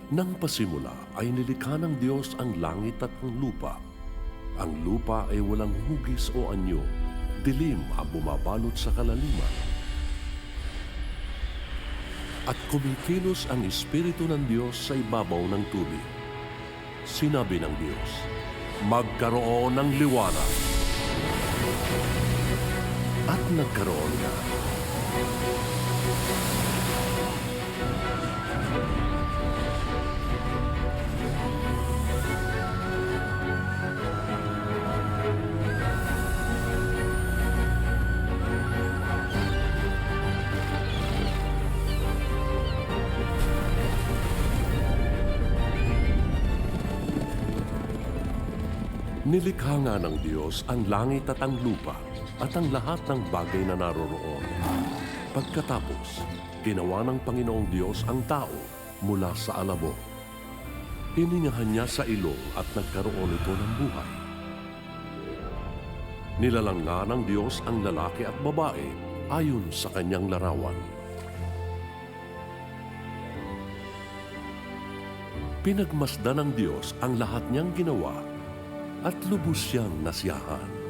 Nang pasimula ay nilikha ng Diyos ang langit at ang lupa. Ang lupa ay walang hugis o anyo, dilim ang bumabalot sa kalaliman. At kumikilos ang Espiritu ng Diyos sa ibabaw ng tubig. Sinabi ng Diyos, magkaroon ng liwanag. At nagkaroon nga. Nilikha nga ng Diyos ang langit at ang lupa at ang lahat ng bagay na naroroon. Pagkatapos, ginawa ng Panginoong Diyos ang tao mula sa alabo. Hiningahan niya sa ilong at nagkaroon ito ng buhay. Nilalang nga ng Diyos ang lalaki at babae ayon sa kanyang larawan. Pinagmasdan ng Diyos ang lahat niyang ginawa at lubos siyang nasiyahan.